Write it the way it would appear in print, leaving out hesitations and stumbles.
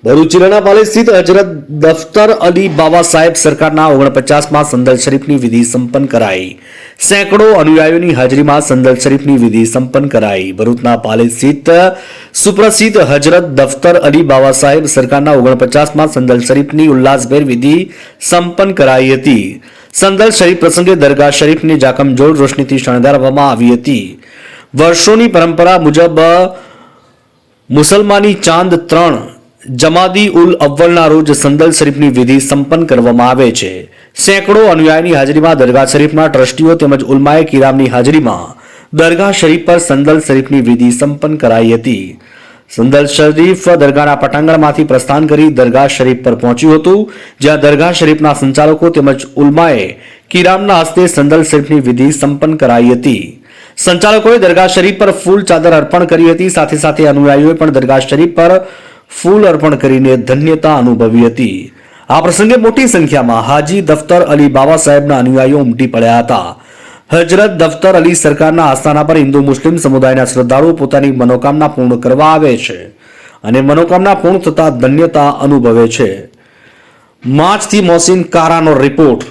ભરૂચ જિલ્લાના પાલેજ સ્થિત હજરત દફતર અલી બાબા સાહેબ સરકારના 49માં સંદલ શરીફની વિધિ સંપન્ન કરાઈ। સેંકડો અનુયાયીઓની હાજરીમાં સંદલ શરીફની વિધિ સંપન્ન કરાઈ। ભરૂચના પાલેજ સ્થિત સુપ્રસિદ્ધ હજરત દફતર અલી બાબા સાહેબ સરકારના 49માં સંદલ શરીફની ઉલ્લાસભેર વિધિ સંપન્ન કરાઈ હતી। સંદલ શરીફ પ્રસંગે દરગાહ શરીફને જાકમજોળ રોશનીથી શણગારવામાં આવી હતી। વર્ષોની પરંપરા મુજબ મુસલમાની ચાંદ 3 જમાદી ઉલ અવ્વલના રોજ સંદલ શરીફની વિધિ સંપન્ન કરવામાં આવે છે। સેંકડો અનુયાયીની હાજરીમાં દરગાહ શરીફના ટ્રસ્ટીઓ તેમજ ઉલમાએ કિરામની હાજરીમાં દરગાહ શરીફ પર સંદલ શરીફની વિધિ સંપન્ન કરાઈ હતી। સંદલ શરીફ દરગાહના પટાંગણમાંથી પ્રસ્થાન કરી દરગાહ શરીફ પર પહોંચ્યું હતું, જ્યાં દરગાહ શરીફના સંચાલકો તેમજ ઉલમાએ કિરામના હસ્તે સંદલ શરીફની વિધિ સંપન્ન કરાઈ હતી। સંચાલકોએ દરગાહ શરીફ પર ફૂલ ચાદર અર્પણ કરી હતી। સાથે સાથે અનુયાયીઓએ પણ દરગાહ શરીફ પર ફૂલ અર્પણ કરીને ધન્યતા અનુભવી હતી। આ પ્રસંગે મોટી સંખ્યામાં હાજી દફતર અલી બાબા સાહેબના અનુયાયીઓ ઉમટી પડ્યા હતા। હજરત દફતર અલી સરકારના આસ્થાના પર હિન્દુ મુસ્લિમ સમુદાયના શ્રદ્ધાળુઓ પોતાની મનોકામના પૂર્ણ કરવા આવે છે અને મનોકામના પૂર્ણ થતા ધન્યતા અનુભવે છે। માર્ચથી મોહસિન કારાનો રિપોર્ટ।